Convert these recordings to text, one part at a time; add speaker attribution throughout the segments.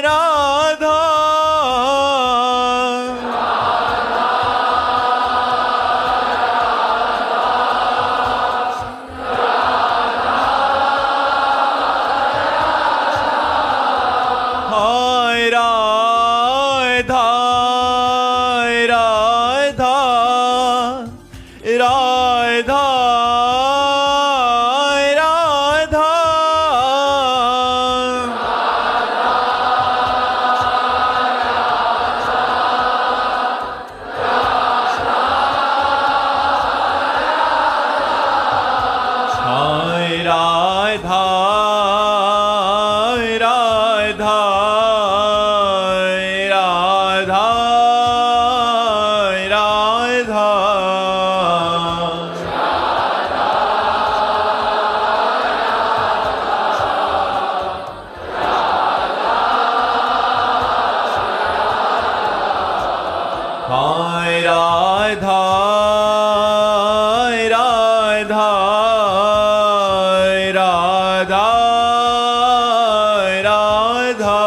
Speaker 1: राधा हाय राधा राधा राधा राधा हाय राधा राधा राधा राधा हाय राधा राधा राधा राधा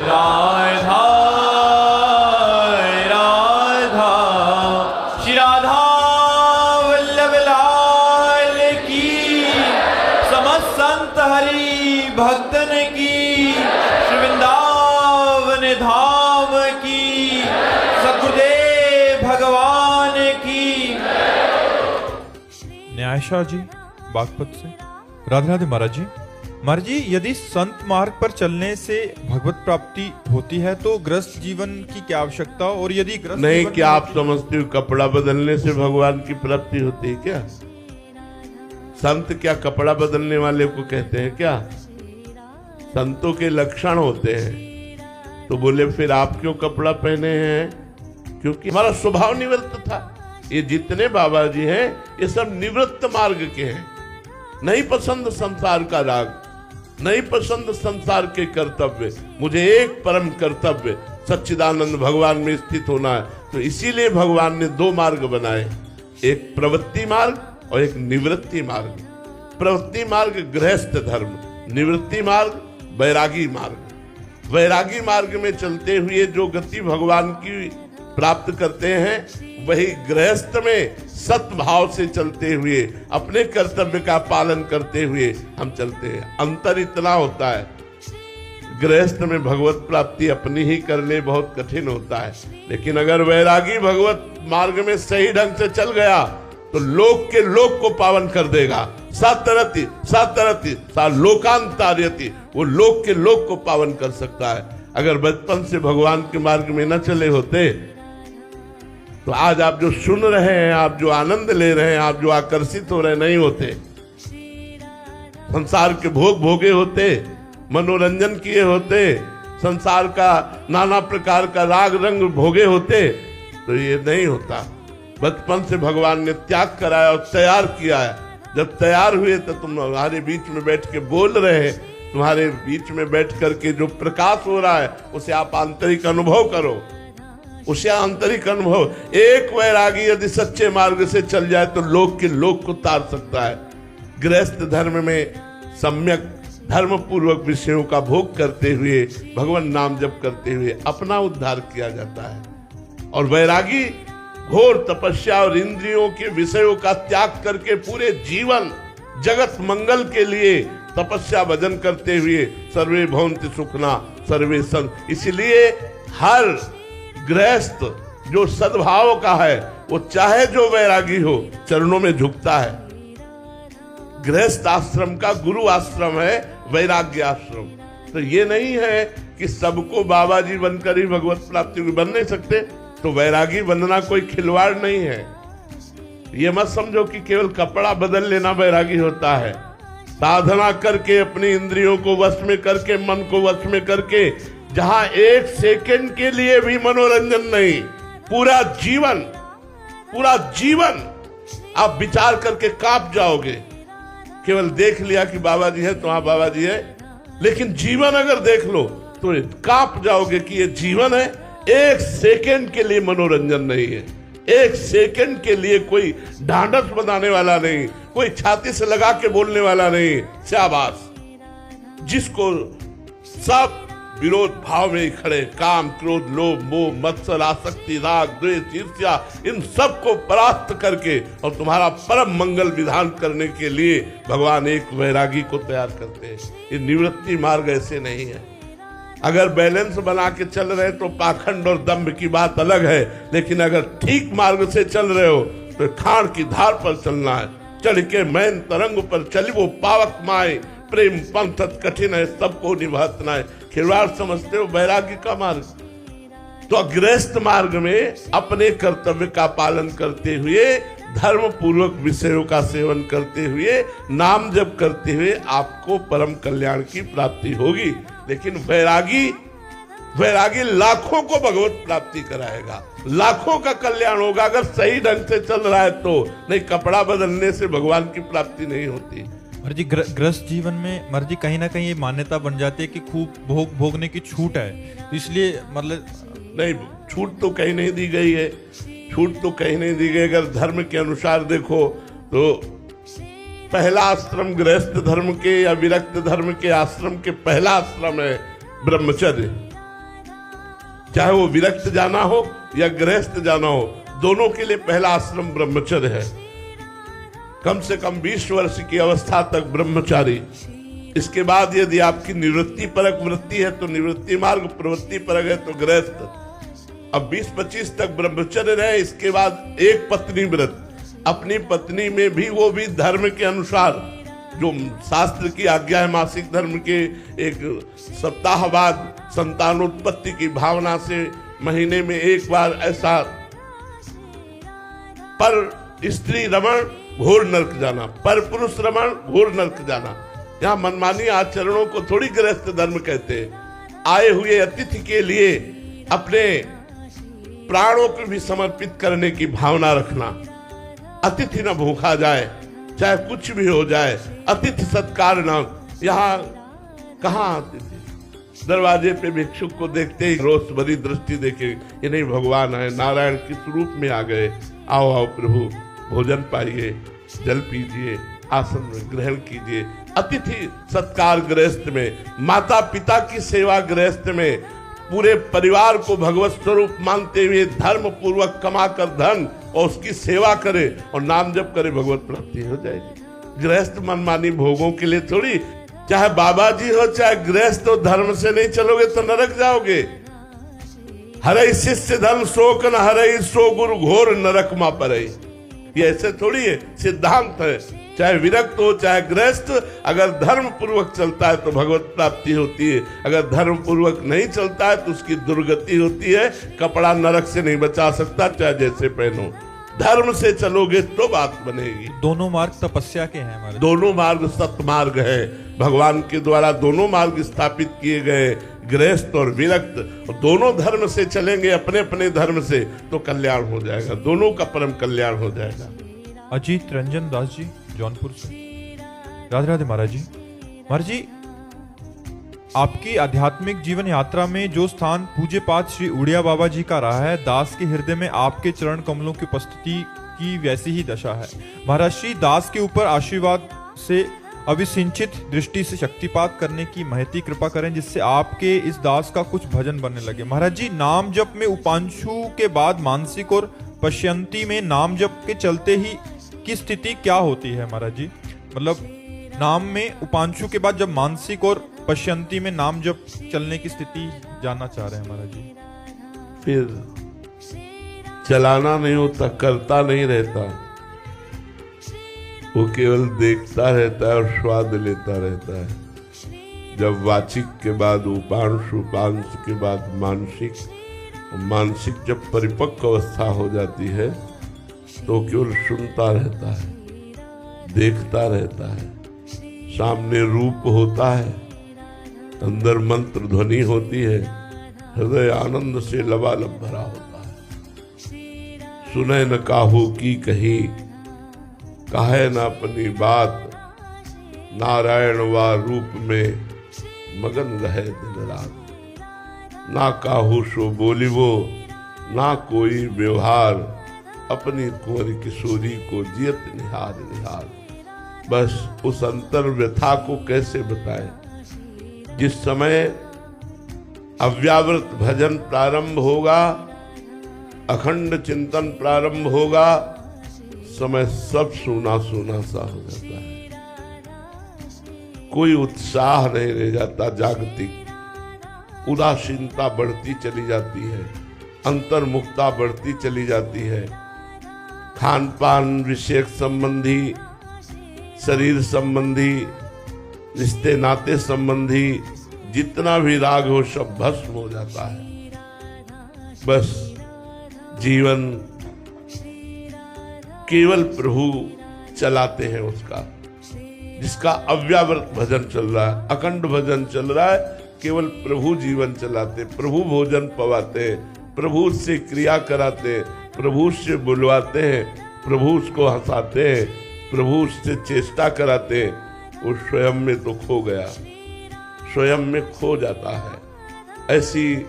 Speaker 1: राधा राधा श्री राधा वल्लभ लाल की समस्त संत हरि भक्तन की श्री वृंदावन धाम की सतगुरुदेव भगवान की।
Speaker 2: न्यायशाह जी बागपत से। राधे राधे महाराज जी। महाराज जी, यदि संत मार्ग पर चलने से भगवत प्राप्ति होती है तो गृहस्थ जीवन की क्या आवश्यकता, और यदि गृहस्थ
Speaker 3: नहीं,
Speaker 2: जीवन
Speaker 3: क्या आप समझते हो कपड़ा बदलने से भगवान की प्राप्ति होती है क्या? संत क्या कपड़ा बदलने वाले को कहते हैं क्या? संतों के लक्षण होते हैं। तो बोले फिर आप क्यों कपड़ा पहने हैं? क्योंकि हमारा स्वभाव निवृत्त था। ये जितने बाबा जी हैं ये सब निवृत्त मार्ग के हैं। नहीं पसंद संसार का राग, नहीं पसंद संसार के कर्तव्य, मुझे एक परम कर्तव्य सच्चिदानंद भगवान में स्थित होना है। तो इसीलिए भगवान ने दो मार्ग बनाए, एक प्रवृत्ति मार्ग और एक निवृत्ति मार्ग। प्रवृत्ति मार्ग गृहस्थ धर्म, निवृत्ति मार्ग वैरागी मार्ग। वैरागी मार्ग में चलते हुए जो गति भगवान की प्राप्त करते हैं वही गृहस्थ में सत्भाव से चलते हुए अपने कर्तव्य का पालन करते हुए हम चलते हैं। अंतर इतना होता है, गृहस्थ में भगवत प्राप्ति अपनी ही करने बहुत कठिन होता है, लेकिन अगर वैरागी भगवत मार्ग में सही ढंग से चल गया तो लोक के लोक को पावन कर देगा। सातरति सातरति सा लोकांतार्यति, वो लोक के लोक को पावन कर सकता है। अगर बचपन से भगवान के मार्ग में न चले होते तो आज आप जो सुन रहे हैं, आप जो आनंद ले रहे हैं, आप जो आकर्षित हो रहे नहीं होते। संसार के भोग भोगे होते, मनोरंजन किए होते, संसार का नाना प्रकार का राग रंग भोगे होते तो ये नहीं होता। बचपन से भगवान ने त्याग कराया और तैयार किया है। जब तैयार हुए तो तुम्हारे बीच में बैठ के बोल रहे हैं, तुम्हारे बीच में बैठ करके जो प्रकाश हो रहा है उसे आप आंतरिक अनुभव करो, उसे आंतरिक अनुभव। एक वैरागी यदि सच्चे मार्ग से चल जाए तो लोक के लोक को तार सकता है। गृहस्थ धर्म में सम्यक धर्म पूर्वक विषयों का भोग करते हुए, भगवान नाम जप करते हुए अपना उद्धार किया जाता है। और वैरागी घोर तपस्या और इंद्रियों के विषयों का त्याग करके पूरे जीवन जगत मंगल के लिए तपस्या भजन करते हुए सर्वे भवन्ति सुखना सर्वे संत। इसलिए हर गृहस्थ जो सद्भाव का है वो चाहे जो वैरागी हो चरणों में झुकता है। गृहस्थ आश्रम का गुरु आश्रम है वैराग्य आश्रम। तो ये नहीं है कि सबको बाबा जी बनकर ही भगवत प्राप्ति बन नहीं सकते। तो वैरागी बनना कोई खिलवाड़ नहीं है। ये मत समझो कि केवल कपड़ा बदल लेना वैरागी होता है। साधना करके अपनी इंद्रियों को वश में करके, मन को वश में करके, जहां एक सेकंड के लिए भी मनोरंजन नहीं, पूरा जीवन आप विचार करके कांप जाओगे। केवल देख लिया कि बाबा जी है तो हाँ बाबा जी है, लेकिन जीवन अगर देख लो तो कांप जाओगे कि ये जीवन है, एक सेकंड के लिए मनोरंजन नहीं है। एक सेकंड के लिए कोई ढांढस बनाने वाला नहीं, कोई छाती से लगा के बोलने वाला नहीं। शाबाश, जिसको सब विरोध भाव में खड़े, काम, क्रोध, लोभ, मोह, मत्सर, आसक्ति, राग, द्वेष, ईर्ष्या, इन सब को परास्त करके और तुम्हारा परम मंगल विधान करने के लिए भगवान एक वैरागी को तैयार करते हैं। ये निवृत्ति मार्ग ऐसे नहीं है। अगर बैलेंस बना के चल रहे तो पाखंड और दंभ की बात अलग है, लेकिन अगर ठीक मार्ग से चल रहे हो तो खान की धार पर चलना है। चढ़ के मैन तरंग पर चली वो पावक माए, प्रेम पंथ कठिन है सबको निभातना है। खिलवाड़ समझते हो वैराग्य का मार्ग? तो गृहस्थ मार्ग में अपने कर्तव्य का पालन करते हुए, धर्म पूर्वक विषयों का सेवन करते हुए, नाम जप करते हुए आपको परम कल्याण की प्राप्ति होगी। लेकिन वैरागी लाखों को भगवत प्राप्ति कराएगा, लाखों का कल्याण होगा अगर सही ढंग से चल रहा है तो। नहीं, कपड़ा बदलने से भगवान की प्राप्ति नहीं होती।
Speaker 2: मर्जी गृहस्थ जीवन में मर्जी कहीं ना कहीं ये मान्यता बन जाती है कि खूब भोगने की छूट है, इसलिए मतलब
Speaker 3: नहीं, छूट तो कहीं नहीं दी गई है, छूट तो कहीं नहीं दी गई। अगर धर्म के अनुसार देखो तो पहला आश्रम गृहस्थ धर्म के या विरक्त धर्म के आश्रम के पहला आश्रम है ब्रह्मचर्य। चाहे वो विरक्त जाना हो या गृहस्थ जाना हो, दोनों के लिए पहला आश्रम ब्रह्मचर्य है। कम से कम 20 वर्ष की अवस्था तक ब्रह्मचारी। इसके बाद यदि आपकी निवृत्ति परक वृत्ति है तो निवृत्ति मार्ग, प्रवृत्ति परक है तो गृहस्थ। अब 20-25 तक ब्रह्मचर्य रहे, इसके बाद एक पत्नी व्रत। अपनी पत्नी में भी वो भी धर्म के अनुसार जो शास्त्र की आज्ञा है, मासिक धर्म के एक सप्ताह बाद संतानोत्पत्ति की भावना से महीने में एक बार ऐसा। पर स्त्री रमण घोर नरक जाना, पर पुरुष रमण घोर नरक जाना। यहाँ मनमानी आचरणों को थोड़ी गृहस्थ धर्म कहते हैं। आए हुए अतिथि के लिए अपने प्राणों को भी समर्पित करने की भावना रखना। अतिथि न भूखा जाए, चाहे कुछ भी हो जाए, अतिथि सत्कार न। यहाँ कहाँ अतिथि? दरवाजे पे भिक्षुक को देखते ही रोष भरी दृष्टि देखे, ये नहीं भगवान है, नारायण किस रूप में आ गए। आओ आओ प्रभु, भोजन पाइए, जल पीजिए, आसन ग्रहण कीजिए। अतिथि सत्कार गृहस्थ में, माता पिता की सेवा गृहस्थ में, पूरे परिवार को भगवत स्वरूप मानते हुए धर्म पूर्वक कमा कर धन और उसकी सेवा करे और नाम जप करे, भगवत प्राप्ति हो जाएगी। गृहस्थ मनमानी भोगों के लिए थोड़ी, चाहे बाबा जी हो चाहे गृहस्थ हो, धर्म से नहीं चलोगे तो नरक जाओगे। हरे शिष्य धर्म शोक न हरे, सो गुरु घोर नरक मा परे। ये ऐसे थोड़ी है, सिद्धांत है। चाहे विरक्त हो चाहे गृहस्थ, अगर धर्म पूर्वक चलता है तो भगवत प्राप्ति होती है, अगर धर्म पूर्वक नहीं चलता है तो उसकी दुर्गति होती है। कपड़ा नरक से नहीं बचा सकता, चाहे जैसे पहनो। धर्म से चलोगे तो बात बनेगी।
Speaker 2: दोनों मार्ग तपस्या के हैं हमारे,
Speaker 3: दोनों मार्ग सत्मार्ग है। भगवान के द्वारा दोनों मार्ग स्थापित किए गए, गृहस्थ और विरक्त। और दोनों धर्म से चलेंगे, अपने अपने धर्म से, तो कल्याण हो जाएगा, दोनों का परम कल्याण हो जाएगा।
Speaker 2: अजीत रंजन दास जी जौनपुर से, राधे राधे महाराज जी। महाराज जी, आपकी आध्यात्मिक जीवन यात्रा में जो स्थान पूज्य पाद श्री उड़िया बाबा जी का रहा है, दास के हृदय में आपके चरण कमलों की उपस्थिति की वैसी ही दशा है। महाराज श्री दास के ऊपर आशीर्वाद से अभिसिंचित दृष्टि से शक्तिपात करने की महती कृपा करें, जिससे आपके इस दास का कुछ भजन बनने लगे। महाराज जी, नाम जप में उपांशु के बाद मानसिक और पश्यंती में नाम जप के चलते ही की स्थिति क्या होती है महाराज जी? मतलब नाम में उपांशु के बाद जब मानसिक और पश्यंती में नाम जप चलने की स्थिति जानना चाह रहे हैं महाराज जी।
Speaker 3: फिर चलाना नहीं होता, करता नहीं रहता, वो केवल देखता रहता है और स्वाद लेता रहता है। जब वाचिक के बाद उपांश, उपांश के बाद मानसिक, मानसिक जब परिपक्व अवस्था हो जाती है तो केवल सुनता रहता है, देखता रहता है। सामने रूप होता है, अंदर मंत्र ध्वनि होती है, हृदय आनंद से लबालब भरा होता है। सुने न काहू की कही, कहे न अपनी बात, नारायण वा रूप में मगन रहे दिन रात। ना काहू सो बोलिवो, ना कोई व्यवहार, अपनी कुंवर किशोरी को जियत निहार निहार। बस उस अंतर व्यथा को कैसे बताएं। जिस समय अव्यावृत भजन प्रारंभ होगा, अखंड चिंतन प्रारंभ होगा, समय सब सूना सूना सा हो जाता है। कोई उत्साह नहीं रह जाता, जागतिक उदासीनता बढ़ती चली जाती है, अंतर्मुखता बढ़ती चली जाती है। खान पान विषयक संबंधी, शरीर संबंधी, रिश्ते नाते संबंधी जितना भी राग हो सब भस्म हो जाता है। बस जीवन केवल प्रभु चलाते हैं उसका, जिसका अव्यावृत भजन चल रहा है, अखंड भजन चल रहा है, केवल प्रभु जीवन चलाते, प्रभु भोजन पवाते, प्रभु से क्रिया कराते, प्रभु से बुलवाते हैं, प्रभु उसको हंसाते हैं, प्रभु उससे चेष्टा कराते। वो स्वयं में तो खो गया, स्वयं में खो जाता है। ऐसी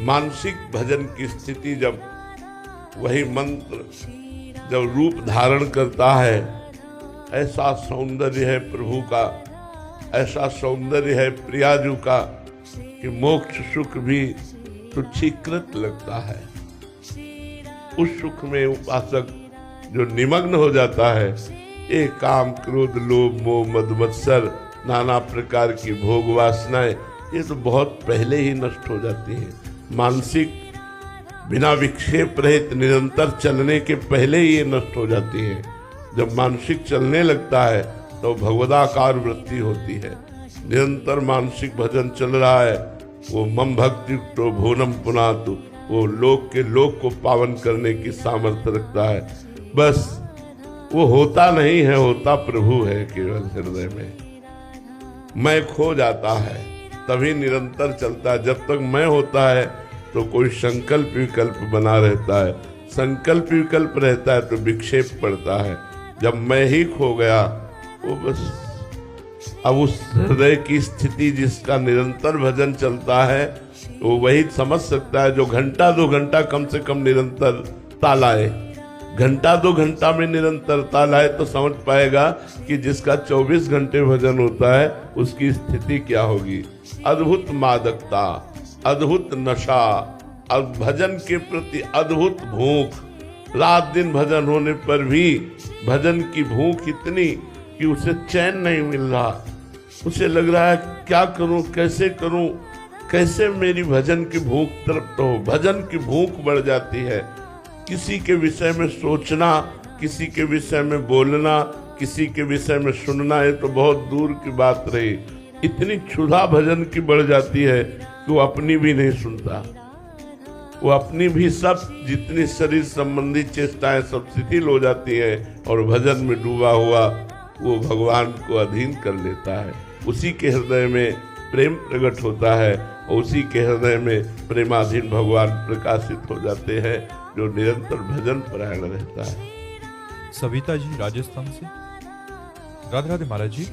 Speaker 3: मानसिक भजन की स्थिति जब वही मंत्र जब रूप धारण करता है, ऐसा सौंदर्य है प्रभु का, ऐसा सौंदर्य है प्रियाजू का कि मोक्ष सुख भी तुच्छीकृत लगता है। उस सुख में उपासक जो निमग्न हो जाता है, एक काम क्रोध लोभ मोह मद मत्सर नाना प्रकार की भोग वासनाएं, ये तो बहुत पहले ही नष्ट हो जाती हैं। मानसिक बिना विक्षेप रहित निरंतर चलने के पहले ही ये नष्ट हो जाती है। जब मानसिक चलने लगता है तो भगवदाकार वृत्ति होती है। निरंतर मानसिक भजन चल रहा है, वो मम भक्ति तो भुवनम पुनातु, वो लोक के लोक को पावन करने की सामर्थ्य रखता है। बस वो होता नहीं है, होता प्रभु है केवल हृदय में। मैं खो जाता है तभी निरंतर चलता है। जब तक मैं होता है तो कोई संकल्प विकल्प बना रहता है, संकल्प विकल्प रहता है तो विक्षेप पड़ता है। जब मैं ही खो गया, वो बस अब उस हृदय की स्थिति जिसका निरंतर भजन चलता है, वो वही समझ सकता है जो घंटा 2 घंटा कम से कम निरंतर तालाए। घंटा 2 घंटा में निरंतर तालाए तो समझ पाएगा कि जिसका 24 घंटे भजन होता है उसकी स्थिति क्या होगी। अद्भुत मादकता, अद्भुत नशा, भजन के प्रति अद्भुत भूख। रात दिन भजन होने पर भी भजन की भूख इतनी कि उसे चैन नहीं मिल रहा। उसे लग रहा है क्या करूं, कैसे करूं, कैसे मेरी भजन की भूख तृप्त हो। भजन की भूख बढ़ जाती है। किसी के विषय में सोचना, किसी के विषय में बोलना, किसी के विषय में सुनना, ये तो बहुत दूर की बात रही। इतनी क्षुधा भजन की बढ़ जाती है कि वो अपनी भी नहीं सुनता। वो अपनी भी सब जितनी शरीर संबंधी चेष्टाएं सब शिथिल हो जाती है और भजन में डूबा हुआ वो भगवान को अधीन कर लेता है। उसी के हृदय में प्रेम प्रकट होता है और उसी के हृदय में प्रेमाधीन भगवान प्रकाशित हो जाते हैं, जो निरंतर भजन परायण रहता है।
Speaker 2: सविता जी राजस्थान से। राधे राधे महाराज जी।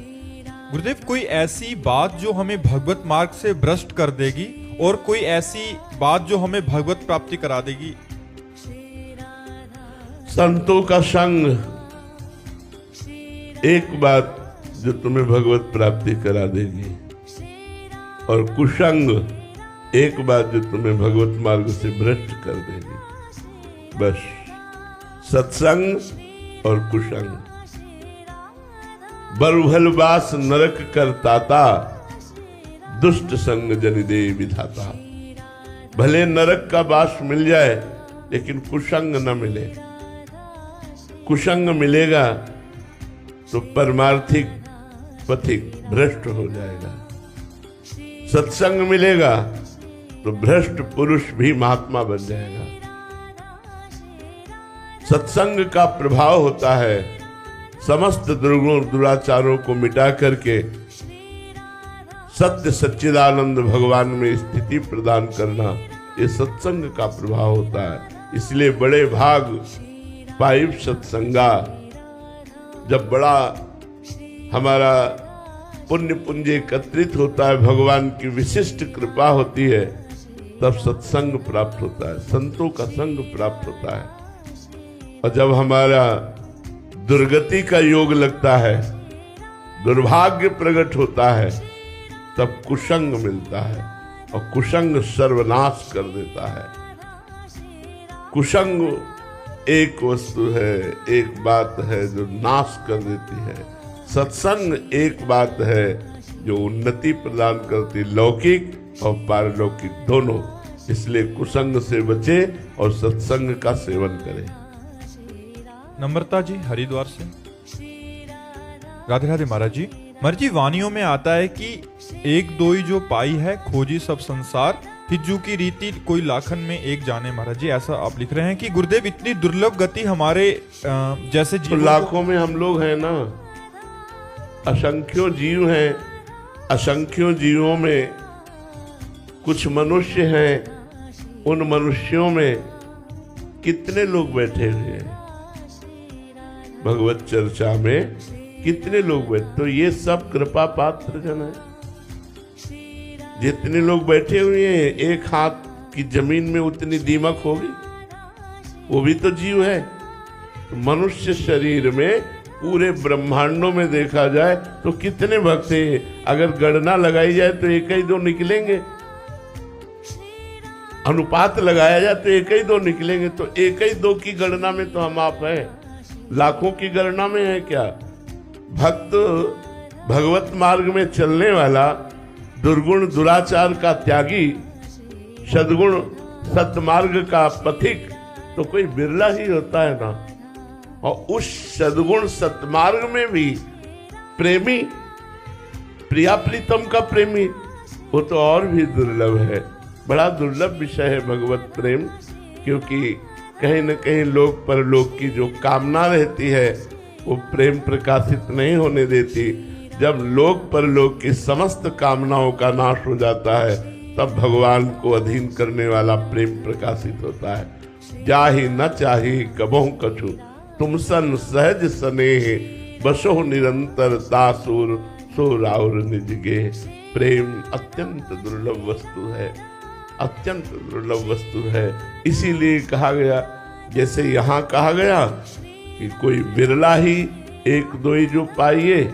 Speaker 2: गुरुदेव, कोई ऐसी बात जो हमें भगवत मार्ग से भ्रष्ट कर देगी और कोई ऐसी बात जो हमें भगवत प्राप्ति करा देगी?
Speaker 3: संतों का संग एक बात जो तुम्हें भगवत प्राप्ति करा देगी, और कुसंग एक बात जो तुम्हें भगवत मार्ग से भ्रष्ट कर देगी। बस सत्संग और कुसंग। बरुहलवास नरक करताता, दुष्ट संग जनि दे विधाता। भले नरक का वास मिल जाए लेकिन कुसंग न मिले। कुसंग मिलेगा तो परमार्थिक पथिक भ्रष्ट हो जाएगा। सत्संग मिलेगा तो भ्रष्ट पुरुष भी महात्मा बन जाएगा। सत्संग का प्रभाव होता है समस्त दुर्गुण दुराचारों को मिटा करके सत्य सच्चिदानंद भगवान में स्थिति प्रदान करना। ये सत्संग का प्रभाव होता है। इसलिए बड़े भाग पाइप सत्संगा। जब बड़ा हमारा पुण्य पुंज एकत्रित होता है, भगवान की विशिष्ट कृपा होती है, तब सत्संग प्राप्त होता है, संतों का संग प्राप्त होता है। और जब हमारा दुर्गति का योग लगता है, दुर्भाग्य प्रकट होता है, तब कुसंग मिलता है और कुसंग सर्वनाश कर देता है। कुसंग एक वस्तु है, एक बात है जो नाश कर देती है। सत्संग एक बात है जो उन्नति प्रदान करती, लौकिक और पारलौकिक दोनों। इसलिए कुसंग से बचे और सत्संग का सेवन करें।
Speaker 2: नम्रता जी हरिद्वार से। राधे राधे महाराज जी। महाराज जी, वाणियों में आता है कि एक दोई जो पाई है खोजी सब संसार, हिज्जू की रीति कोई लाखन में एक जाने। महाराज जी ऐसा आप लिख रहे हैं कि गुरुदेव इतनी दुर्लभ गति हमारे जैसे
Speaker 3: तो लाखों में हम लोग हैं ना, असंख्यों जीव हैं। असंख्यों जीवों में कुछ मनुष्य हैं, उन मनुष्यों में कितने लोग बैठे हुए हैं भगवत चर्चा में, कितने लोग बैठे। तो ये सब कृपा पात्र जन है। जितने लोग बैठे हुए हैं, एक हाथ की जमीन में उतनी दीमक होगी, वो भी तो जीव है। तो मनुष्य शरीर में पूरे ब्रह्मांडों में देखा जाए तो कितने भक्त हैं। अगर गणना लगाई जाए तो एक ही दो निकलेंगे, अनुपात लगाया जाए तो एक ही दो निकलेंगे। तो एक ही दो की गणना में तो हम आप हैं, लाखों की गणना में है क्या? भक्त भगवत मार्ग में चलने वाला, दुर्गुण दुराचार का त्यागी, सद्गुण सत्मार्ग का पथिक तो कोई बिरला ही होता है ना। और उस सद्गुण सत्मार्ग में भी प्रेमी, प्रिया प्रीतम का प्रेमी, वो तो और भी दुर्लभ है। बड़ा दुर्लभ विषय है भगवत प्रेम, क्योंकि कहीं न कहीं लोक परलोक की जो कामना रहती है वो प्रेम प्रकाशित नहीं होने देती। जब लोक परलोक की समस्त कामनाओं का नाश हो जाता है, तब भगवान को अधीन करने वाला प्रेम प्रकाशित होता है। जाहि न चाही कबहु कछु, तुम सन सहज स्नेह, बसो निरंतर तासुर सो राउर निज गेह। प्रेम अत्यंत दुर्लभ वस्तु है, अत्यंत दुर्लभ वस्तु है। इसीलिए कहा गया, जैसे यहाँ कहा गया कि कोई बिरला ही एक दो ही जो पाइए,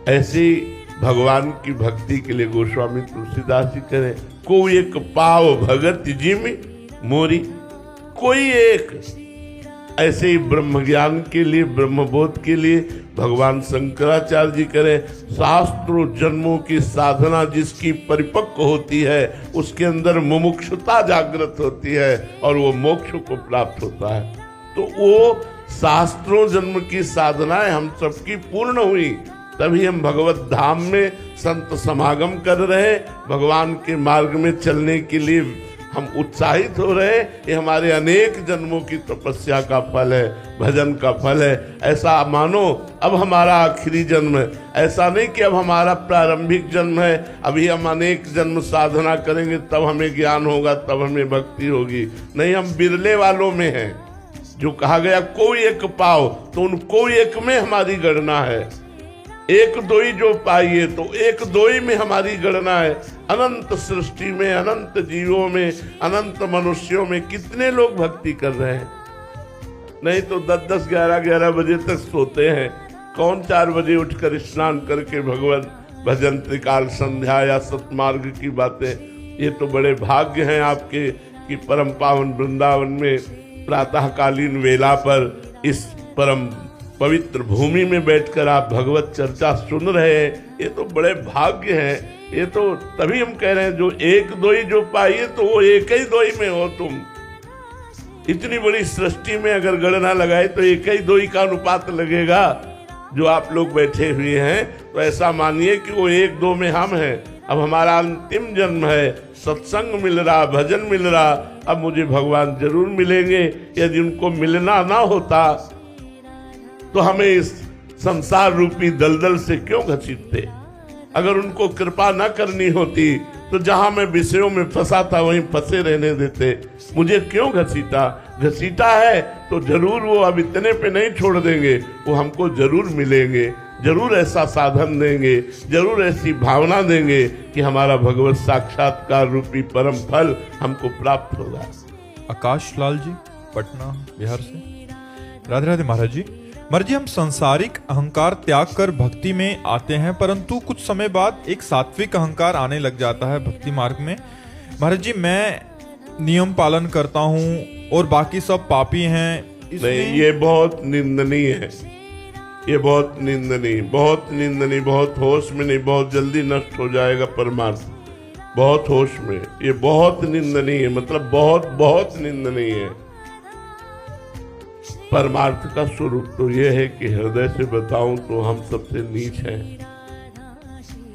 Speaker 3: ऐसे ही भगवान की भक्ति के लिए गोस्वामी तुलसीदास जी करें। कोई एक पाव भगत जिम मोरी, कोई एक। ऐसे ही ब्रह्म ज्ञान के लिए, ब्रह्मबोध के लिए भगवान शंकराचार्य जी करें। शास्त्रों जन्मों की साधना जिसकी परिपक्व होती है, उसके अंदर मुमुक्षुता जागृत होती है और वो मोक्ष को प्राप्त होता है। तो वो शास्त्रों जन्म की साधनाएं हम सबकी पूर्ण हुई, तभी हम भगवत धाम में संत समागम कर रहे, भगवान के मार्ग में चलने के लिए हम उत्साहित हो रहे। ये हमारे अनेक जन्मों की तपस्या का फल है, भजन का फल है। ऐसा मानो अब हमारा आखिरी जन्म है, ऐसा नहीं कि अब हमारा प्रारंभिक जन्म है, अभी हम अनेक जन्म साधना करेंगे तब हमें ज्ञान होगा, तब हमें भक्ति होगी। नहीं, हम बिरले वालों में हैं। जो कहा गया कोई एक पाओ, तो उन कोई एक में हमारी गणना है। एक दो ही जो पाइए, तो एक दो ही में हमारी गणना है। अनंत सृष्टि में, अनंत जीवों में, अनंत मनुष्यों में कितने लोग भक्ति कर रहे हैं। नहीं तो 10-10, 11-11 बजे तक सोते हैं। कौन 4 बजे उठकर स्नान करके भगवान भजन, त्रिकाल संध्या या सतमार्ग की बातें। ये तो बड़े भाग्य हैं आपके कि परम पावन वृंदावन में प्रातःकालीन वेला पर इस परम पवित्र भूमि में बैठकर आप भगवत चर्चा सुन रहे हैं। ये तो बड़े भाग्य हैं। ये तो तभी हम कह रहे हैं, जो एक दो ही जो पाइए, तो वो एक ही दो ही में हो तुम। इतनी बड़ी सृष्टि में अगर गणना लगाए तो एक ही दो ही का अनुपात लगेगा। जो आप लोग बैठे हुए हैं, तो ऐसा मानिए कि वो एक दो में हम हैं। अब हमारा अंतिम जन्म है, सत्संग मिल रहा, भजन मिल रहा, अब मुझे भगवान जरूर मिलेंगे। यदि उनको मिलना ना होता तो हमें इस संसार रूपी दलदल से क्यों घसीटते? अगर उनको कृपा न करनी होती तो जहां मैं विषयों में फंसा था वहीं फंसे रहने देते। मुझे क्यों घसीटा? घसीटा है तो जरूर वो अब इतने पे नहीं छोड़ देंगे, वो हमको जरूर मिलेंगे, जरूर ऐसा साधन देंगे, जरूर ऐसी भावना देंगे कि हमारा भगवत साक्षात्कार रूपी परम फल हमको प्राप्त होगा।
Speaker 2: आकाश लाल जी पटना बिहार से। राधे राधे महाराज जी। महाराज जी, हम सांसारिक अहंकार त्याग कर भक्ति में आते हैं, परंतु कुछ समय बाद एक सात्विक अहंकार आने लग जाता है भक्ति मार्ग में। महाराज जी, मैं नियम पालन करता हूँ और बाकी सब पापी हैं,
Speaker 3: नहीं, ये बहुत निंदनीय है, ये बहुत निंदनीय, बहुत निंदनीय, बहुत होश में नहीं, बहुत जल्दी नष्ट हो जाएगा परमार्थ, बहुत होश में, ये बहुत निंदनीय है, मतलब बहुत बहुत निंदनीय है। परमार्थ का स्वरूप तो ये है कि हृदय से बताऊं तो हम सबसे नीच हैं,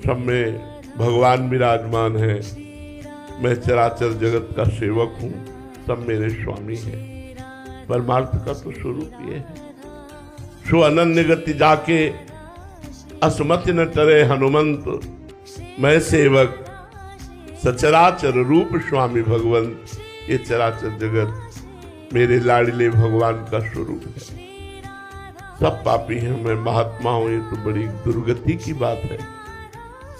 Speaker 3: सब में भगवान विराजमान है, मैं चराचर जगत का सेवक हूँ, सब मेरे स्वामी हैं। परमार्थ का तो स्वरूप ये है। सो अनन्य गति जाके असमति न टरे हनुमंत, मैं सेवक सचराचर रूप स्वामी भगवंत। ये चराचर जगत मेरे लाडले भगवान का स्वरूप है। सब पापी हैं, मैं महात्मा हूं, ये तो बड़ी दुर्गति की बात है।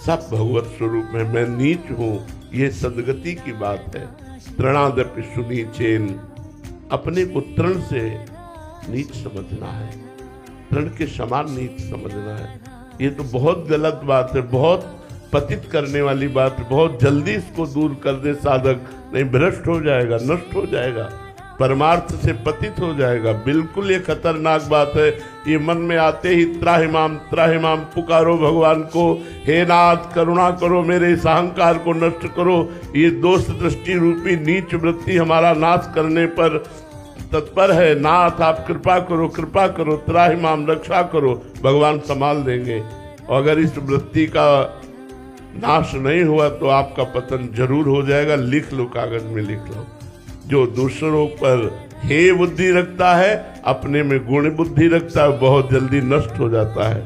Speaker 3: सब भगवत स्वरूप में, मैं नीच हूं, ये सदगति की बात है। तृणादपि सुनीचेन, अपने को तृण से नीच समझना है, तृण के समान नीच समझना है। ये तो बहुत गलत बात है, बहुत पतित करने वाली बात है। बहुत जल्दी इसको दूर कर दे साधक, नहीं भ्रष्ट हो जाएगा, नष्ट हो जाएगा, परमार्थ से पतित हो जाएगा। बिल्कुल ये खतरनाक बात है। ये मन में आते ही त्राहिमाम पुकारो भगवान को, हे नाथ करुणा करो, मेरे इस अहंकार को नष्ट करो। ये दोष दृष्टि रूपी नीच वृत्ति हमारा नाश करने पर तत्पर है। नाथ आप कृपा करो, त्राहिमाम रक्षा करो, भगवान संभाल देंगे। और अगर इस वृत्ति का नाश नहीं हुआ तो आपका पतन जरूर हो जाएगा। लिख लो, कागज में लिख लो। जो दूसरों पर हे बुद्धि रखता है, अपने में गुण बुद्धि रखता है, बहुत जल्दी नष्ट हो जाता है।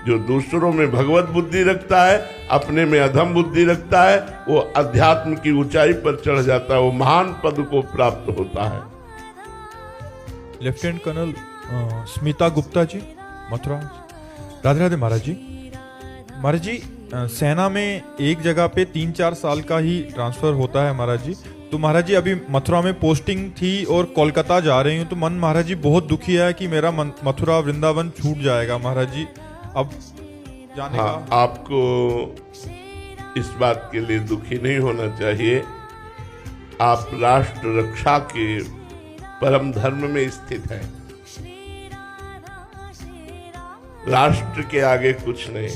Speaker 3: जो दूसरों में भगवत बुद्धि रखता है, अपने में अधम बुद्धि रखता है, वो अध्यात्म की ऊंचाई पर चढ़ जाता है, वो महान पद को प्राप्त होता है।
Speaker 2: Lieutenant colonel Smita Gupta ji, Mathura. राधे राधे महाराज जी। महाराज जी, सेना में एक जगह पे 3-4 साल का ही ट्रांसफर होता है महाराज जी। तो महाराज जी, अभी मथुरा में पोस्टिंग थी और कोलकाता जा रही हूँ, तो मन महाराज जी बहुत दुखी है कि मेरा मथुरा वृंदावन छूट जाएगा महाराज जी। अब जाने
Speaker 3: हाँ,
Speaker 2: का
Speaker 3: आपको इस बात के लिए दुखी नहीं होना चाहिए। आप राष्ट्र रक्षा के परम धर्म में स्थित है। राष्ट्र के आगे कुछ नहीं।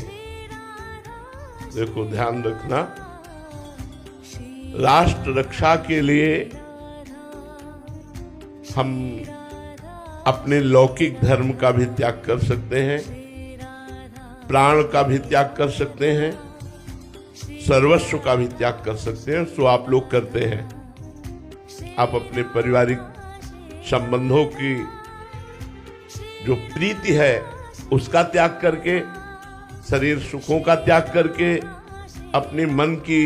Speaker 3: देखो, ध्यान रखना, राष्ट्र रक्षा के लिए हम अपने लौकिक धर्म का भी त्याग कर सकते हैं, प्राण का भी त्याग कर सकते हैं, सर्वस्व का भी त्याग कर सकते हैं। सो आप लोग करते हैं। आप अपने पारिवारिक संबंधों की जो प्रीति है उसका त्याग करके, शरीर सुखों का त्याग करके, अपनी मन की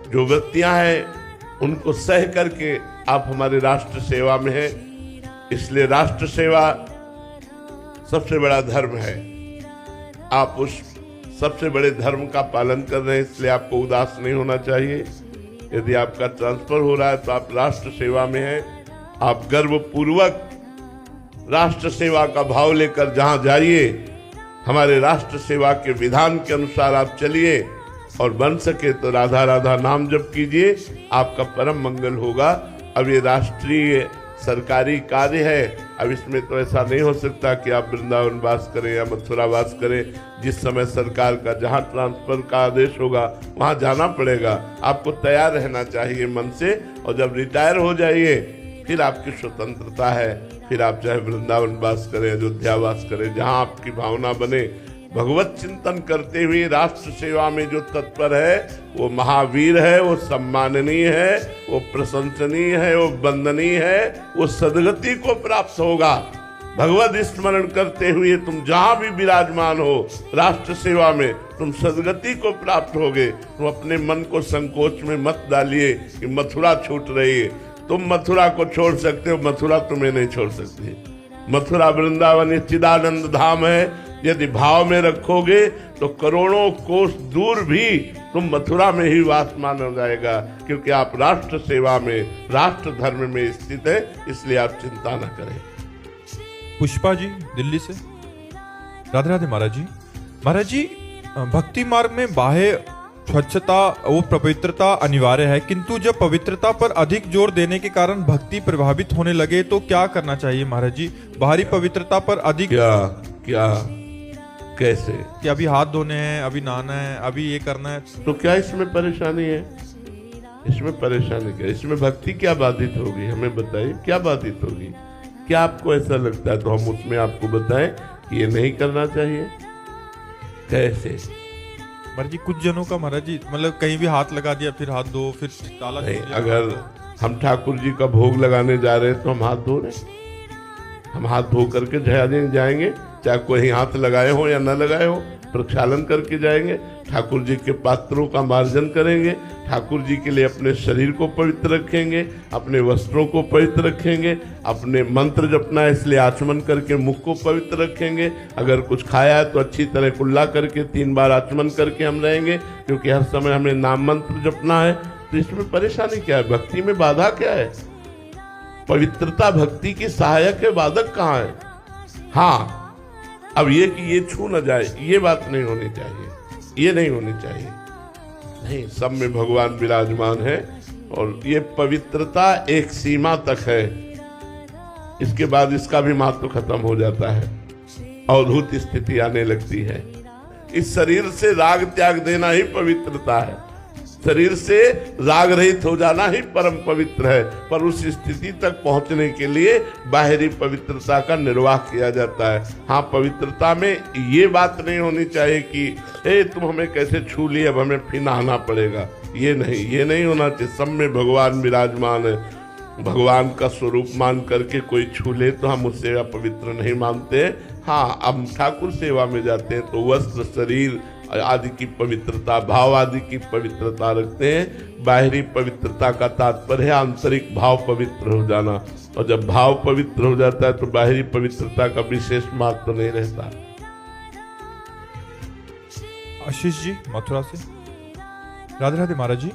Speaker 3: जो वृत्तियां हैं उनको सह करके आप हमारे राष्ट्र सेवा में हैं। इसलिए राष्ट्र सेवा सबसे बड़ा धर्म है। आप उस सबसे बड़े धर्म का पालन कर रहे हैं, इसलिए आपको उदास नहीं होना चाहिए। यदि आपका ट्रांसफर हो रहा है तो आप राष्ट्र सेवा में हैं। आप गर्वपूर्वक राष्ट्र सेवा का भाव लेकर जहां जाइए, हमारे राष्ट्र सेवा के विधान के अनुसार आप चलिए, और बन सके तो राधा राधा नाम जप कीजिए, आपका परम मंगल होगा। अब ये राष्ट्रीय सरकारी कार्य है, अब इसमें तो ऐसा नहीं हो सकता कि आप वृंदावन वास करें या मथुरा वास करें। जिस समय सरकार का जहां ट्रांसफर का आदेश होगा वहां जाना पड़ेगा। आपको तैयार रहना चाहिए मन से, और जब रिटायर हो जाइए फिर आपकी स्वतंत्रता है। फिर आप चाहे वृंदावन वास करें, अयोध्या वास करें, जहां आपकी भावना बने। भगवत चिंतन करते हुए राष्ट्र सेवा में जो तत्पर है वो महावीर है, वो सम्माननीय है, वो प्रशंसनीय है, वो वंदनीय है, वो सदगति को प्राप्त होगा। भगवत स्मरण करते हुए तुम जहां भी विराजमान हो राष्ट्र सेवा में, तुम सदगति को प्राप्त होगे। तुम अपने मन को संकोच में मत डालिए कि मथुरा छूट रही है। तुम मथुरा को छोड़ सकते हो, मथुरा तुम्हें नहीं छोड़ सकती। मथुरा वृंदावन ये चिदानंद धाम है। यदि भाव में रखोगे तो करोड़ों कोस दूर भी तुम मथुरा में ही वास माना जाएगा, क्योंकि आप राष्ट्र सेवा में, राष्ट्र धर्म में स्थित है। इसलिए आप चिंता न करें।
Speaker 2: पुष्पा जी दिल्ली से। राधे राधे महाराज जी। महाराज जी, भक्ति मार्ग में बाह्य स्वच्छता वो पवित्रता अनिवार्य है, किंतु जब पवित्रता पर अधिक जोर देने के कारण भक्ति प्रभावित होने लगे तो क्या करना चाहिए महाराज जी? बाहरी पवित्रता पर अधिक
Speaker 3: क्या कैसे?
Speaker 2: कि अभी हाथ धोने हैं, अभी नहाना है, अभी ये करना है,
Speaker 3: तो क्या इसमें परेशानी है? इसमें परेशानी क्या? इसमें भक्ति क्या बाधित होगी? हमें बताइए, क्या बाधित होगी? क्या आपको ऐसा लगता है तो हम उसमें आपको बताएं कि ये नहीं करना चाहिए? कैसे?
Speaker 2: महाराज जी कुछ जनों का महाराज जी मतलब कहीं भी हाथ लगा दिया, फिर हाथ धो, फिर ताला
Speaker 3: नहीं,
Speaker 2: खोल दिया,
Speaker 3: अगर हम ठाकुर जी का भोग लगाने जा रहे हैं तो हम हाथ धो रहे हैं। हम हाथ धो करके जाएंगे, चाहे कोई हाथ लगाए हो या न लगाए हो, प्रक्षालन करके जाएंगे। ठाकुर जी के पात्रों का मार्जन करेंगे, ठाकुर जी के लिए अपने शरीर को पवित्र रखेंगे, अपने वस्त्रों को पवित्र रखेंगे, अपने मंत्र जपना है इसलिए आचमन करके मुख को पवित्र रखेंगे। अगर कुछ खाया है तो अच्छी तरह कुल्ला करके 3 बार आचमन करके हम रहेंगे, क्योंकि हर समय हमें नाम मंत्र जपना है। तो इसमें परेशानी क्या है? भक्ति में बाधा क्या है? पवित्रता भक्ति की सहायक है, बाधक कहाँ है? हाँ, अब ये कि ये छू न जाए, ये बात नहीं होनी चाहिए, ये नहीं होनी चाहिए। नहीं, सब में भगवान विराजमान है और ये पवित्रता एक सीमा तक है, इसके बाद इसका भी महत्व खत्म हो जाता है, अद्भुत स्थिति आने लगती है। इस शरीर से राग त्याग देना ही पवित्रता है, शरीर से राग रहित हो जाना ही परम पवित्र है। पर उस स्थिति तक पहुंचने के लिए बाहरी पवित्रता का निर्वाह किया जाता है। हाँ, पवित्रता में ये बात नहीं होनी चाहिए कि तुम हमें कैसे छू लिए, अब हमें फिर नहाना पड़ेगा। ये नहीं होना चाहिए। सब में भगवान विराजमान है, भगवान का स्वरूप मान करके कोई छू ले तो हम उससे अपवित्र नहीं मानते। हाँ, अब ठाकुर सेवा में जाते हैं तो वस्त्र, शरीर आदि की पवित्रता, भाव आदि की पवित्रता रखते हैं। बाहरी पवित्रता का तात्पर्य है आंतरिक भाव पवित्र हो जाना, और जब भाव पवित्र हो जाता है तो बाहरी पवित्रता का विशेष महत्व नहीं रहता।
Speaker 2: आशीष जी मथुरा से। राधे राधे महाराज जी।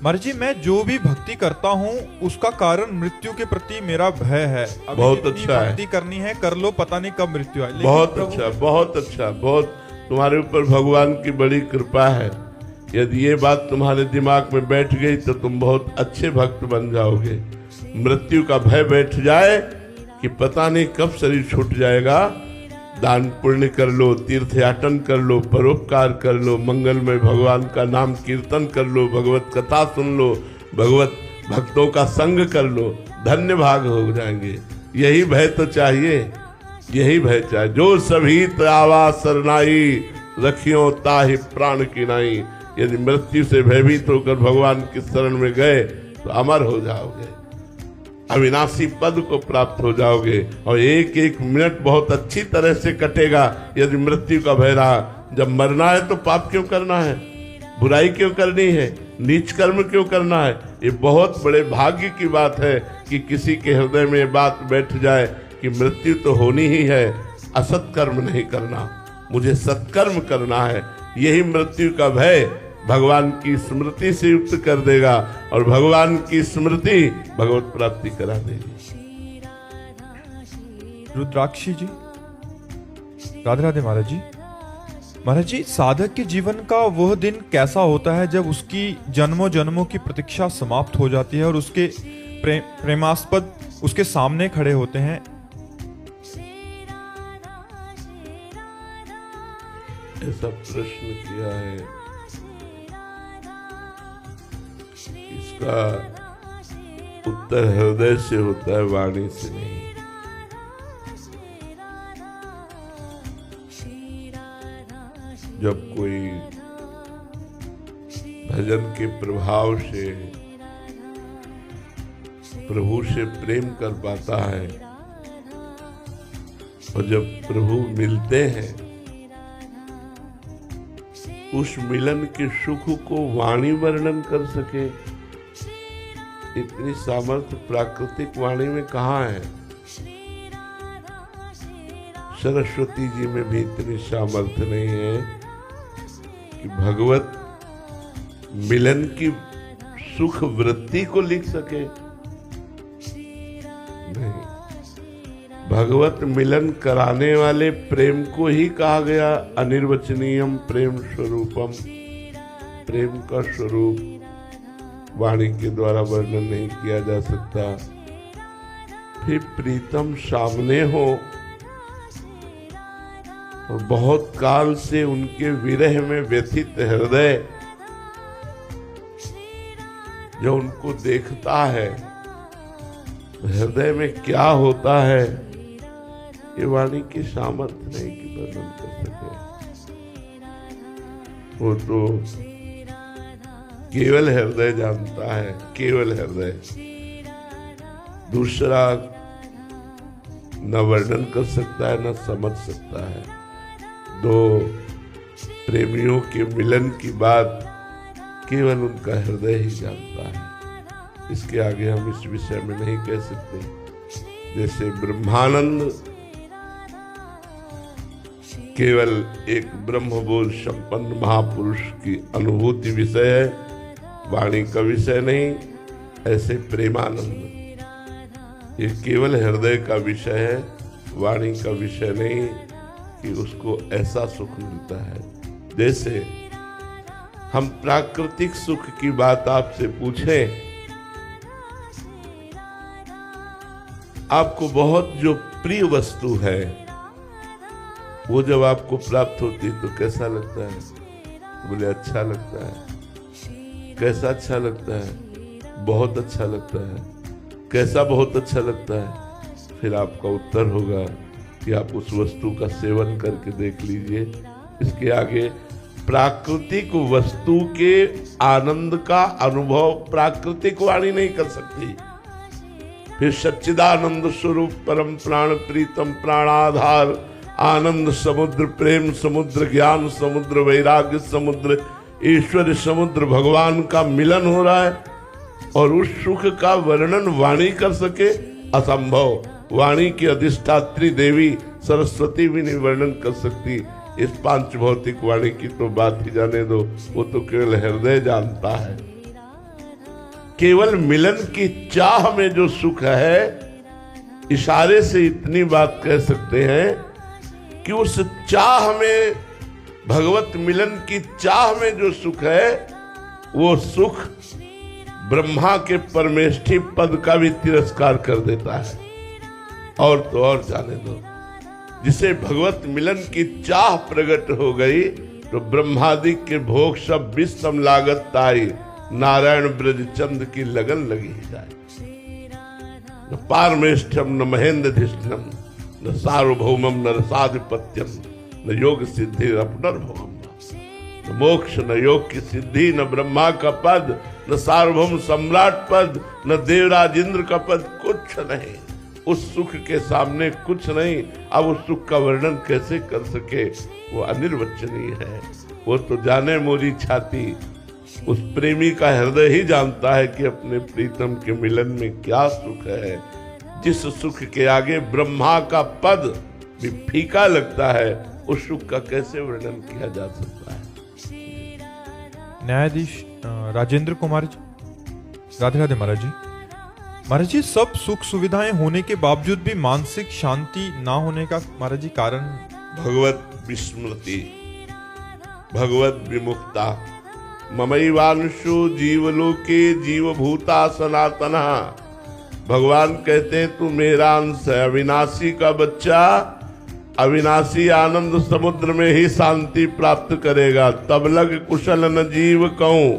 Speaker 2: महाराज जी, मैं जो भी भक्ति करता हूँ उसका कारण मृत्यु के प्रति मेरा भय है। अभी
Speaker 3: बहुत
Speaker 2: जितनी
Speaker 3: अच्छा है।
Speaker 2: भक्ति करनी है कर लो, पता नहीं कब मृत्यु आए।
Speaker 3: बहुत अच्छा, बहुत अच्छा, बहुत तुम्हारे ऊपर भगवान की बड़ी कृपा है। यदि ये बात तुम्हारे दिमाग में बैठ गई तो तुम बहुत अच्छे भक्त बन जाओगे। मृत्यु का भय बैठ जाए कि पता नहीं कब शरीर छूट जाएगा। दान पुण्य कर लो, तीर्थयाटन कर लो, परोपकार कर लो, मंगलमय भगवान का नाम कीर्तन कर लो, भगवत कथा सुन लो, भगवत भक्तों का संग कर लो, धन्य भाग हो जाएंगे। यही भय तो चाहिए, यही भय चाहिए। जो सभी आवा सरनाई, रखियो ताहि प्राण की नाई। यदि मृत्यु से भयभीत होकर भगवान की शरण में गए तो अमर हो जाओगे, अविनाशी पद को प्राप्त हो जाओगे, और एक एक मिनट बहुत अच्छी तरह से कटेगा यदि मृत्यु का भय रहा। जब मरना है तो पाप क्यों करना है, बुराई क्यों करनी है, नीच कर्म क्यों करना है? ये बहुत बड़े भाग्य की बात है कि किसी के हृदय में ये बात बैठ जाए कि मृत्यु तो होनी ही है, असत कर्म नहीं करना, मुझे सत्कर्म करना है। यही मृत्यु का भय भगवान की स्मृति से युक्त कर देगा, और भगवान की स्मृति भगवत प्राप्ति करा देगी।
Speaker 2: रुद्राक्षी जी। राधे राधे महाराज जी। महाराज जी, साधक के जीवन का वह दिन कैसा होता है जब उसकी जन्मों जन्मों की प्रतीक्षा समाप्त हो जाती है और उसके प्रेमास्पद उसके सामने खड़े होते हैं?
Speaker 3: ऐसा प्रश्न किया है, इसका उत्तर हृदय से होता है, वाणी से नहीं। जब कोई भजन के प्रभाव से प्रभु से प्रेम कर पाता है, और जब प्रभु मिलते हैं, उस मिलन के सुख को वाणी वर्णन कर सके, इतनी सामर्थ्य प्राकृतिक वाणी में कहाँ है? सरस्वती जी में भी इतनी सामर्थ्य नहीं है कि भगवत मिलन की सुख वृत्ति को लिख सके। नहीं, भगवत मिलन कराने वाले प्रेम को ही कहा गया अनिर्वचनीयम प्रेम स्वरूपम। प्रेम का स्वरूप वाणी के द्वारा वर्णन नहीं किया जा सकता। फिर प्रीतम सामने हो और बहुत काल से उनके विरह में व्यथित हृदय जो उनको देखता है, हृदय में क्या होता है ये वाणी की सामर्थ्य नहीं कि वर्णन कर सके। वो तो केवल हृदय जानता है, केवल हृदय। दूसरा न वर्णन कर सकता है न समझ सकता है। दो प्रेमियों के मिलन की बात केवल उनका हृदय ही जानता है। इसके आगे हम इस विषय में नहीं कह सकते। जैसे ब्रह्मानंद केवल एक ब्रह्मबोध संपन्न महापुरुष की अनुभूति विषय है, वाणी का विषय नहीं। ऐसे प्रेमानंद ये केवल हृदय का विषय है, वाणी का विषय नहीं कि उसको ऐसा सुख मिलता है। जैसे हम प्राकृतिक सुख की बात आपसे पूछें, आपको बहुत जो प्रिय वस्तु है वो जब आपको प्राप्त होती तो कैसा लगता है? बोले अच्छा लगता है। कैसा अच्छा लगता है? बहुत अच्छा लगता है। कैसा बहुत अच्छा लगता है? फिर आपका उत्तर होगा कि आप उस वस्तु का सेवन करके देख लीजिए। इसके आगे प्राकृतिक वस्तु के आनंद का अनुभव प्राकृतिक वाणी नहीं कर सकती। फिर सच्चिदानंद स्वरूप परम प्राण प्रीतम प्राणाधार आनंद समुद्र प्रेम समुद्र ज्ञान समुद्र वैराग्य समुद्र ईश्वर समुद्र भगवान का मिलन हो रहा है और उस सुख का वर्णन वाणी कर सके असंभव। वाणी की अधिष्ठात्री देवी सरस्वती भी नहीं वर्णन कर सकती। इस पांच भौतिक वाणी की तो बात ही जाने दो, वो तो केवल हृदय जानता है। केवल मिलन की चाह में जो सुख है, इशारे से इतनी बात कह सकते हैं कि उस चाह में, भगवत मिलन की चाह में जो सुख है, वो सुख ब्रह्मा के परमेष्ठी पद का भी तिरस्कार कर देता है। और तो और जाने दो, जिसे भगवत मिलन की चाह प्रकट हो गई तो ब्रह्मादि के भोग सब विषम लागत ताई, नारायण ब्रज चंद की लगन लगी जाए। न पारमेष्ठम न महेंद्रधिष्ठम न सार्वभौमम न रसाधिपत्यम न योग सिद्धि अपनर्भवम न मोक्ष न योग की सिद्धि न ब्रह्मा का पद न सार्वभौम सम्राट पद न देवराज इंद्र का पद, कुछ नहीं। उस सुख के सामने कुछ नहीं। अब उस सुख का वर्णन कैसे कर सके? वो अनिर्वचनीय है। वो तो जाने मोरी छाती, उस प्रेमी का हृदय ही जानता है कि अपने प्रीतम के मिलन में क्या सुख है। जिस सुख के आगे ब्रह्मा का पद भी फीका लगता है, उस सुख का कैसे वर्णन किया जा सकता है?
Speaker 2: न्यायाधीश राजेंद्र कुमार जी, राधे राधे महाराज जी। महाराज जी, सब सुख सुविधाएं होने के बावजूद भी मानसिक शांति ना होने का महाराज जी कारण?
Speaker 3: भगवत विस्मृति, भगवत विमुक्ता। ममैवांशु जीवलोके जीवभूता सनातना। भगवान कहते हैं तू मेरा अंश है, अविनाशी का बच्चा अविनाशी आनंद समुद्र में ही शांति प्राप्त करेगा। तब लग कुशल न जीव कहूं,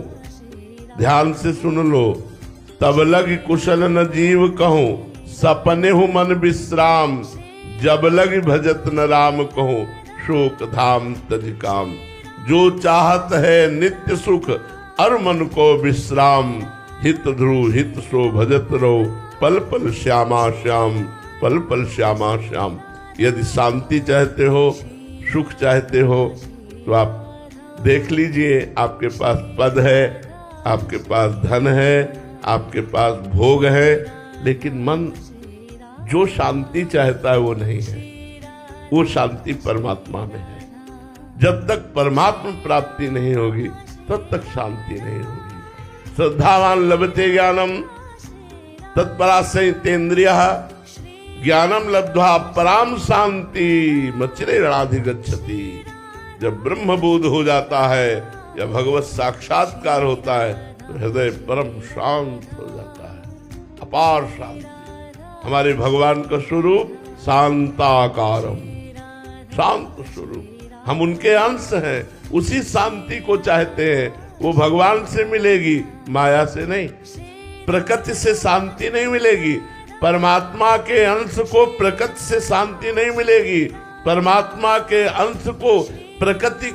Speaker 3: ध्यान से सुन लो, तब लग कुशल न जीव कहूं, सपने हूं मन विश्राम, जब लग भजत न राम कहूं, शोक धाम तज काम। जो चाहत है नित्य सुख और मन को विश्राम, हित ध्रुव हित सो भजत रहो, पल पल श्यामा श्याम, पल पल श्यामा श्याम। यदि शांति चाहते हो, सुख चाहते हो, तो आप देख लीजिए, आपके पास पद है, आपके पास धन है, आपके पास भोग है, लेकिन मन जो शांति चाहता है वो नहीं है। वो शांति परमात्मा में है। जब तक परमात्मा प्राप्ति नहीं होगी तब तक शांति नहीं होगी। श्रद्धावान लभते ज्ञानम तत्पराश्रयितेन्द्रियः, ज्ञानम लब्ध्वा पराम शांति मचिरेणाधिगच्छति। जब ब्रह्म बोध हो जाता है या भगवत साक्षात्कार होता है तो हृदय परम शांत हो जाता है, अपार शांति। हमारे भगवान का स्वरूप शांताकारम, शांत स्वरूप। हम उनके अंश हैं, उसी शांति को चाहते हैं। वो भगवान से मिलेगी, माया से नहीं। प्रकृति से शांति नहीं मिलेगी। परमात्मा के अंश को प्रकृति से शांति नहीं मिलेगी। परमात्मा के अंश को प्रकृति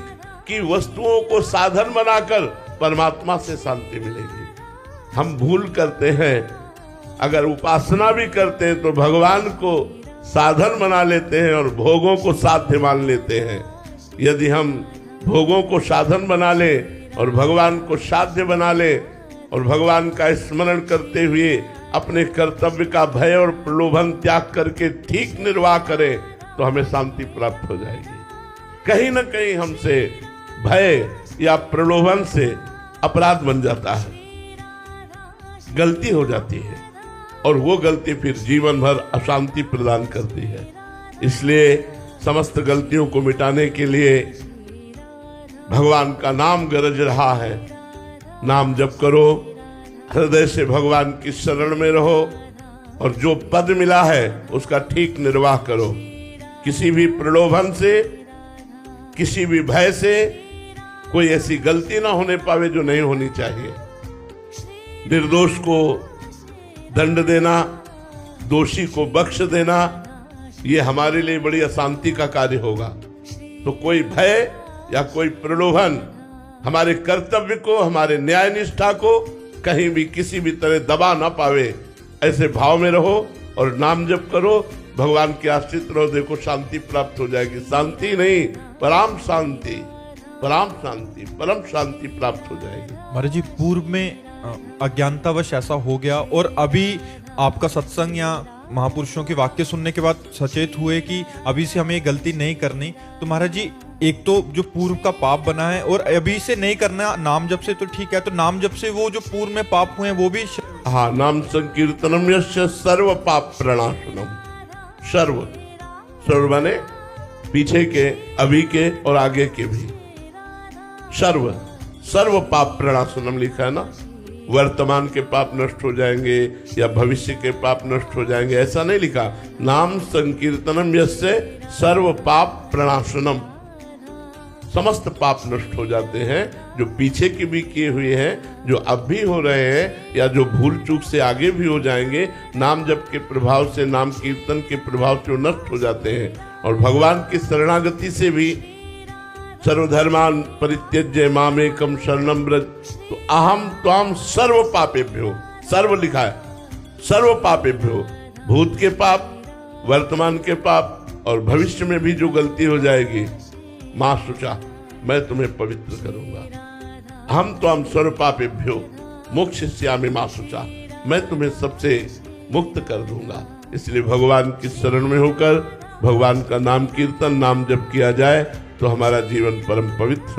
Speaker 3: की वस्तुओं को साधन बनाकर परमात्मा से शांति मिलेगी। हम भूल करते हैं, अगर उपासना भी करते हैं तो भगवान को साधन बना लेते हैं और भोगों को साध्य मान लेते हैं। यदि हम भोगों को साधन बना ले और भगवान को साध्य बना ले और भगवान का स्मरण करते हुए अपने कर्तव्य का भय और प्रलोभन त्याग करके ठीक निर्वाह करें तो हमें शांति प्राप्त हो जाएगी। कहीं न कहीं हमसे भय या प्रलोभन से अपराध बन जाता है, गलती हो जाती है और वो गलती फिर जीवन भर अशांति प्रदान करती है। इसलिए समस्त गलतियों को मिटाने के लिए भगवान का नाम गरज रहा है। नाम जप करो, हृदय से भगवान की शरण में रहो और जो पद मिला है उसका ठीक निर्वाह करो। किसी भी प्रलोभन से, किसी भी भय से कोई ऐसी गलती ना होने पावे जो नहीं होनी चाहिए। निर्दोष को दंड देना, दोषी को बख्श देना, ये हमारे लिए बड़ी अशांति का कार्य होगा। तो कोई भय या कोई प्रलोभन हमारे कर्तव्य को, हमारे न्याय निष्ठा को कहीं भी किसी भी तरह दबा ना पावे, ऐसे भाव में रहो और नाम जप करो, भगवान के आश्रित रहो, देखो शांति प्राप्त हो जाएगी। शांति नहीं, पराम शांति, पराम शांति, परम शांति प्राप्त हो जाएगी।
Speaker 2: महाराज जी, पूर्व में अज्ञानतावश ऐसा हो गया और अभी आपका सत्संग या महापुरुषों के वाक्य सुनने के बाद सचेत हुए कि अभी से हमें गलती नहीं करनी, तो महाराज जी एक तो जो पूर्व का पाप बना है और अभी से नहीं करना नाम जप से, तो ठीक है, तो नाम जप से वो जो पूर्व में पाप हुए हैं वो भी
Speaker 3: हाँ, नाम संकीर्तनम यस्य सर्व पाप प्रणाशनम। सर्व, सर्व माने पीछे के, अभी के और आगे के भी। सर्व, सर्व पाप प्रणाशनम लिखा है ना। वर्तमान के पाप नष्ट हो जाएंगे या भविष्य के पाप नष्ट हो जाएंगे, ऐसा नहीं लिखा। नाम संकीर्तनम यस्य सर्व पाप प्रणाशनम, समस्त पाप नष्ट हो जाते हैं, जो पीछे के भी किए हुए हैं, जो अब भी हो रहे हैं या जो भूल चूक से आगे भी हो जाएंगे। नाम जप के प्रभाव से, नाम कीर्तन के प्रभाव से नष्ट हो जाते हैं और भगवान की शरणागति से भी सर्वधर्मान परित्यज्य मामेकम शरणम व्रज। तो अहम त्वाम सर्व पापेभ्यो, सर्व लिखा है, सर्व पापेभ्यो, भूत के पाप, वर्तमान के पाप और भविष्य में भी जो गलती हो जाएगी, मां शुचा, मैं तुम्हें पवित्र करूंगा। हम त्वाम सर्व पापेभ्यो मोक्षयिष्यामि मां शुचा, मैं तुम्हें सबसे मुक्त कर दूंगा। इसलिए भगवान की शरण में होकर भगवान का नाम कीर्तन, नाम जप किया जाए तो हमारा जीवन परम पवित्र